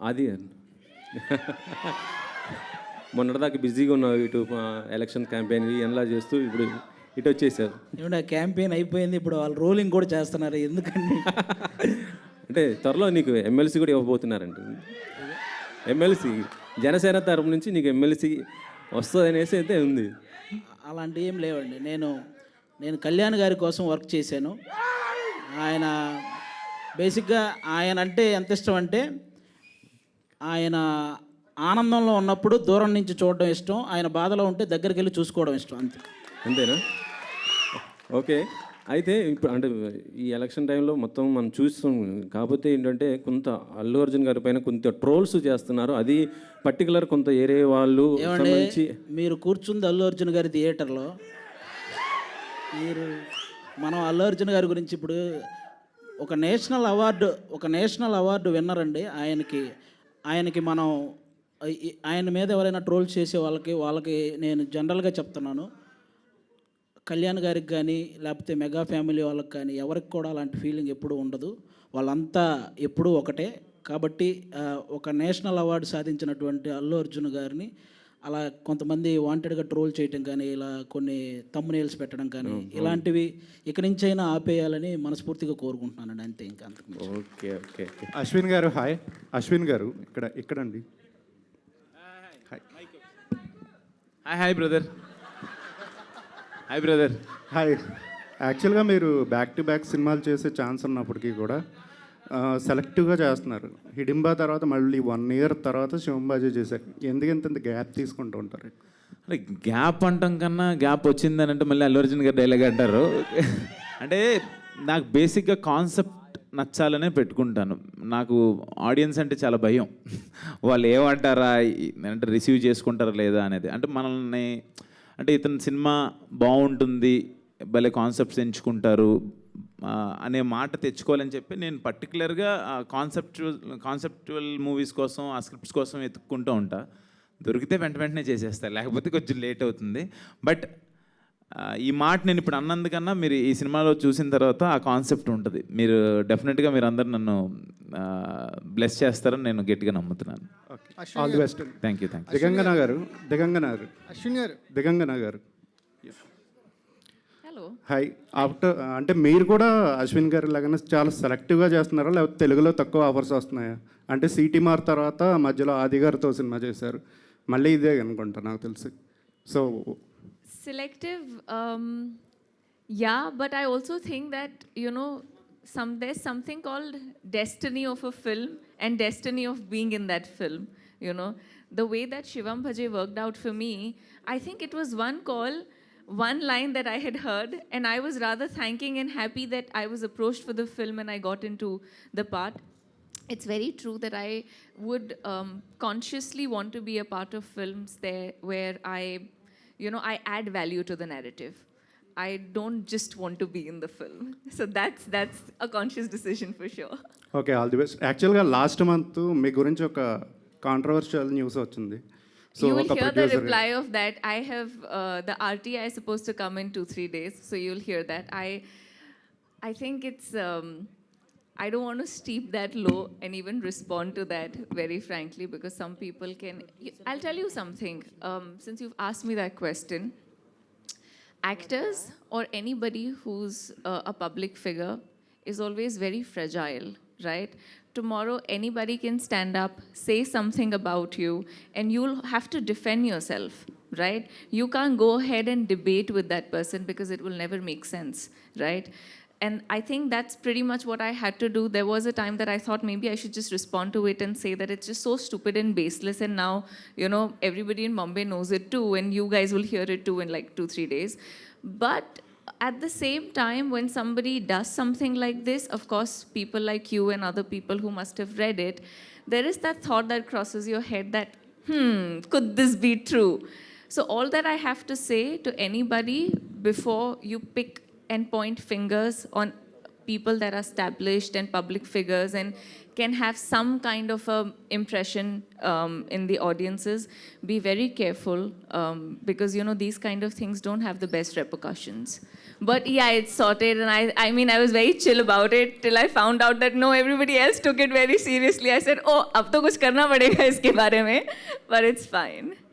అది మొన్నటిదాకా బిజీగా ఉన్నావు, ఇటు ఎలక్షన్ క్యాంపెయిన్ ఎలా చేస్తూ ఇప్పుడు ఇటు వచ్చేసారు. ఏమంటే క్యాంపెయిన్ అయిపోయింది, ఇప్పుడు వాళ్ళు రోలింగ్ కూడా చేస్తున్నారు. ఎందుకండి అంటే త్వరలో నీకు ఎమ్మెల్సీ కూడా ఇవ్వబోతున్నారంట. ఎమ్మెల్సీ జనసేన తరపు నుంచి నీకు ఎమ్మెల్సీ వస్తుంది అనేసి అయితే ఉంది. అలాంటివి ఏం లేవండి. నేను కళ్యాణ్ గారి కోసం వర్క్ చేశాను. ఆయన బేసిక్గా ఆయన అంటే ఎంత ఇష్టం అంటే, ఆయన ఆనందంలో ఉన్నప్పుడు దూరం నుంచి చూడడం ఇష్టం, ఆయన బాధలో ఉంటే దగ్గరికి వెళ్ళి చూసుకోవడం ఇష్టం, అంతేనా? ఓకే. అయితే ఇప్పుడు అంటే ఈ ఎలక్షన్ టైంలో మొత్తం మనం చూస్తాం. కాకపోతే ఏంటంటే కొంత అల్లు అర్జున్ గారి పైన కొంత ట్రోల్స్ చేస్తున్నారు. అది పర్టికులర్ కొంత ఏరే వాళ్ళు సంబంధించి. మీరు కూర్చుంది అల్లు అర్జున్ గారి థియేటర్లో, మనం అల్లు అర్జున్ గారి గురించి ఇప్పుడు ఒక నేషనల్ అవార్డు విన్నర్ అండి. ఆయనకి మనం ఆయన మీద ఎవరైనా ట్రోల్ చేసే వాళ్ళకి నేను జనరల్గా చెప్తున్నాను, కళ్యాణ్ గారికి కానీ లేకపోతే మెగా ఫ్యామిలీ వాళ్ళకి కానీ ఎవరికి కూడా అలాంటి ఫీలింగ్ ఎప్పుడూ ఉండదు. వాళ్ళంతా ఎప్పుడూ ఒకటే. కాబట్టి ఒక నేషనల్ అవార్డు సాధించినటువంటి అల్లు అర్జున్ గారిని అలా కొంతమంది వాంటెడ్గా ట్రోల్ చేయటం కానీ, ఇలా కొన్ని తమ్మునేల్స్ పెట్టడం కానీ, ఇలాంటివి ఇక్కడి నుంచైనా ఆపేయాలని మనస్ఫూర్తిగా కోరుకుంటున్నానండి. అంతే, ఇంకా అంతకు. Okay okay. అశ్విన్ గారు హాయ్. అశ్విన్ గారు ఇక్కడండి. Hi brother. Hi brother. Hi. యాక్చువల్గా మీరు బ్యాక్ టు బ్యాక్ సినిమాలు చేసే ఛాన్స్ ఉన్నప్పటికీ కూడా సెలెక్టివ్గా చేస్తున్నారు. హిడింబా తర్వాత మళ్ళీ 1 year తర్వాత శివంబాజీ చేశారు. ఎందుకంత గ్యాప్ తీసుకుంటూ ఉంటారు? అంటే గ్యాప్ అంటాం కన్నా గ్యాప్ వచ్చిందని అంటే మళ్ళీ అల్లు అర్జున్ గారు డైలాగ్ అంటారు. అంటే నాకు బేసిక్గా కాన్సెప్ట్ నచ్చాలనే పెట్టుకుంటాను. నాకు ఆడియన్స్ అంటే చాలా భయం. వాళ్ళు ఏమంటారా అంటే రిసీవ్ చేసుకుంటారా లేదా అనేది. అంటే మనల్ని అంటే ఇతని సినిమా బాగుంటుంది, భలే కాన్సెప్ట్స్ ఎంచుకుంటారు అనే మాట తెచ్చుకోవాలని చెప్పి నేను పర్టికులర్గా కాన్సెప్చువల్ మూవీస్ కోసం, ఆ స్క్రిప్ట్స్ కోసం వెతుక్కుంటూ ఉంటా. దొరికితే వెంటనే చేసేస్తా, లేకపోతే కొంచెం లేట్ అవుతుంది. బట్ ఈ మాట నేను ఇప్పుడు అన్నందుకన్నా మీరు ఈ సినిమాలో చూసిన తర్వాత ఆ కాన్సెప్ట్ ఉంటుంది. మీరు డెఫినెట్గా మీరు అందరు నన్ను బ్లెస్ చేస్తారని నేను గట్టిగా నమ్ముతున్నాను. All the best. Thank you. Digangana గారు హాయ్. అంటే మీరు కూడా అశ్విన్ గారి లాగానే చాలా సెలెక్టివ్గా చేస్తున్నారా, లేకపోతే తెలుగులో తక్కువ ఆఫర్స్ వస్తున్నాయా? అంటే సిటీ మార్ తర్వాత మధ్యలో ఆది గారితో సినిమా చేశారు, మళ్ళీ ఇదే అనుకుంటా నాకు తెలిసి. So selective, yeah, but I also think that, you know, there's something called destiny of a film and destiny of being in that film. You know, the way that Shivam Bhaje worked out for me, I think it was one call, one line that I had heard, and I was rather thanking and happy that I was approached for the film and I got into the part. It's very true that I would consciously want to be a part of films there where I add value to the narrative. I don't just want to be in the film. So that's a conscious decision for sure. Okay, all the best. యాక్చువల్గా last month మీ గురించి ఒక controversial news వచ్చింది. So You will hear the reply of that. I have the RTI is supposed to come in 2-3 days, so you'll hear that. I think it's I don't want to steep that low and even respond to that very frankly, because some people can. I'll tell you something. Since you've asked me that question, actors or anybody who's a public figure is always very fragile, right? Tomorrow anybody can stand up, say something about you, and you'll have to defend yourself, right? You can't go ahead and debate with that person because it will never make sense, right? And I think that's pretty much what I had to do. There was a time that I thought maybe I should just respond to it and say that it's just so stupid and baseless, and now, you know, everybody in Mumbai knows it too, and you guys will hear it too in like 2-3 days. But at the same time, when somebody does something like this, of course, people like you and other people who must have read it, there is that thought that crosses your head that, could this be true? So all that I have to say to anybody before you pick and point fingers on people that are established and public figures and can have some kind of a impression in the audiences, be very careful because you know these kind of things don't have the best repercussions. But yeah, it's sorted, and I mean I was very chill about it till I found out that no, everybody else took it very seriously. I said, oh, ab to kuch karna padega iske bare mein, but it's fine.